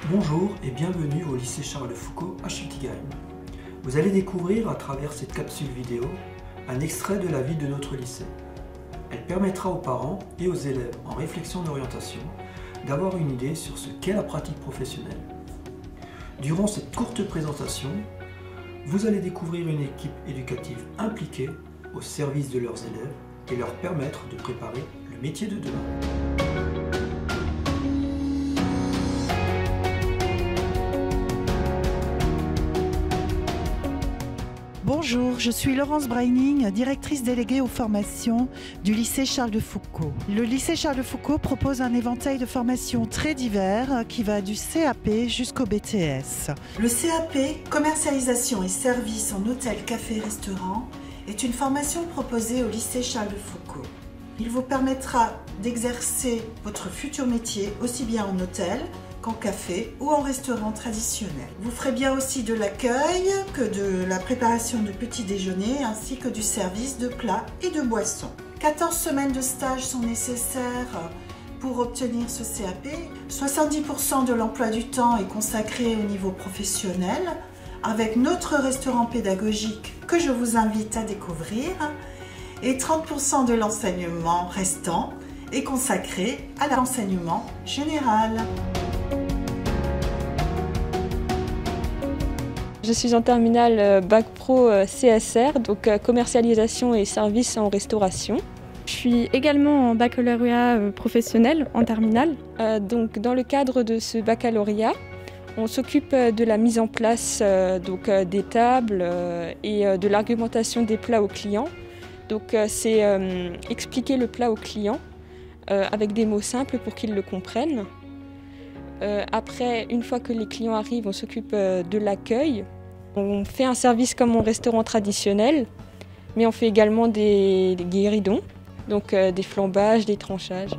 Bonjour et bienvenue au lycée Charles de Foucault à Schiltigheim. Vous allez découvrir à travers cette capsule vidéo un extrait de la vie de notre lycée. Elle permettra aux parents et aux élèves en réflexion d'orientation d'avoir une idée sur ce qu'est la pratique professionnelle. Durant cette courte présentation, vous allez découvrir une équipe éducative impliquée au service de leurs élèves et leur permettre de préparer le métier de demain. Bonjour, je suis Laurence Breining, directrice déléguée aux formations du lycée Charles de Foucault. Le lycée Charles de Foucault propose un éventail de formations très divers qui va du CAP jusqu'au BTS. Le CAP, commercialisation et services en hôtel, café, restaurant, est une formation proposée au lycée Charles de Foucault. Il vous permettra d'exercer votre futur métier aussi bien en hôtel, en café ou en restaurant traditionnel. Vous ferez bien aussi de l'accueil que de la préparation de petits déjeuners ainsi que du service de plats et de boissons. 14 semaines de stage sont nécessaires pour obtenir ce CAP. 70% de l'emploi du temps est consacré au niveau professionnel avec notre restaurant pédagogique que je vous invite à découvrir et 30% de l'enseignement restant est consacré à l'enseignement général. Je suis en terminale Bac Pro CSR, donc commercialisation et services en restauration. Je suis également en baccalauréat professionnel en terminale. Donc dans le cadre de ce baccalauréat, on s'occupe de la mise en place des tables et de l'argumentation des plats aux clients. Donc c'est expliquer le plat aux clients avec des mots simples pour qu'ils le comprennent. Après, une fois que les clients arrivent, on s'occupe de l'accueil. On fait un service comme en restaurant traditionnel, mais on fait également des guéridons, donc des flambages, des tranchages.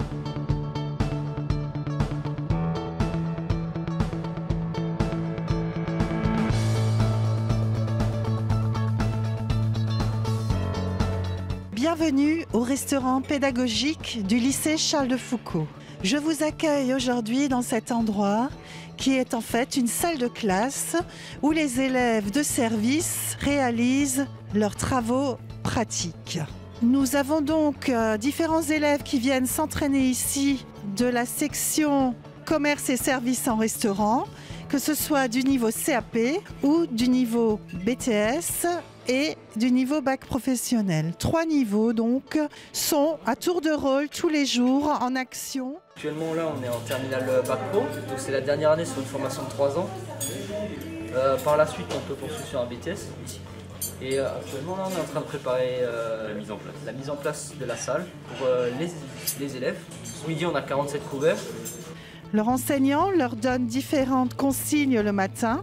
Bienvenue au restaurant pédagogique du lycée Charles de Foucault. Je vous accueille aujourd'hui dans cet endroit qui est en fait une salle de classe où les élèves de service réalisent leurs travaux pratiques. Nous avons donc différents élèves qui viennent s'entraîner ici de la section commerce et services en restaurant, que ce soit du niveau CAP ou du niveau BTS et du niveau bac professionnel. 3 niveaux donc sont à tour de rôle tous les jours en action. Actuellement là on est en terminale Bac Pro, donc c'est la dernière année sur une formation de 3 ans. Par la suite on peut poursuivre sur un BTS ici. Et actuellement là on est en train de préparer la mise en place de la salle pour les élèves. Ce midi on a 47 couverts. Leur enseignant leur donne différentes consignes le matin.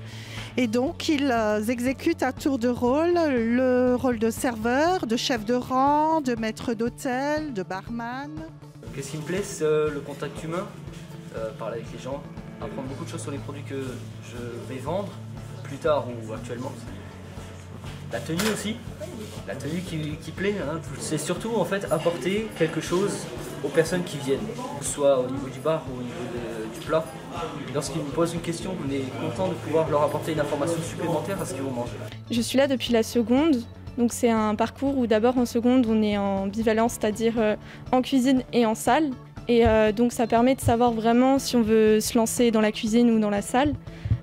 Et donc, ils exécutent à tour de rôle le rôle de serveur, de chef de rang, de maître d'hôtel, de barman. Qu'est-ce qui me plaît, c'est le contact humain, parler avec les gens, apprendre beaucoup de choses sur les produits que je vais vendre plus tard ou actuellement. La tenue aussi, la tenue qui plaît, hein. C'est surtout en fait apporter quelque chose aux personnes qui viennent, que ce soit au niveau du bar ou au niveau du plat. Lorsqu'ils nous posent une question, on est content de pouvoir leur apporter une information supplémentaire à ce qu'ils vont manger. Je suis là depuis la seconde, donc c'est un parcours où d'abord en seconde on est en bivalence, c'est-à-dire en cuisine et en salle. Et donc ça permet de savoir vraiment si on veut se lancer dans la cuisine ou dans la salle.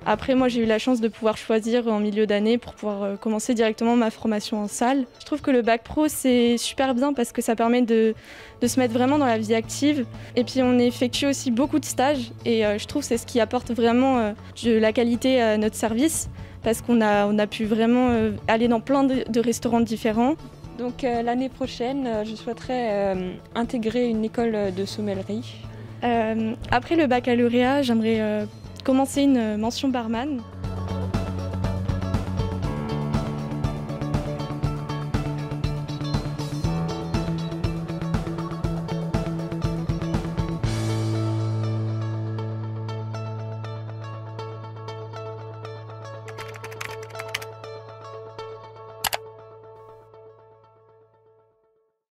Après, moi, j'ai eu la chance de pouvoir choisir en milieu d'année pour pouvoir commencer directement ma formation en salle. Je trouve que le bac pro, c'est super bien parce que ça permet de se mettre vraiment dans la vie active. Et puis, on effectue aussi beaucoup de stages et je trouve que c'est ce qui apporte vraiment de la qualité à notre service parce qu'on a pu vraiment aller dans plein de restaurants différents. Donc, l'année prochaine, je souhaiterais intégrer une école de sommellerie. Après le baccalauréat, j'aimerais commencer une mention barman.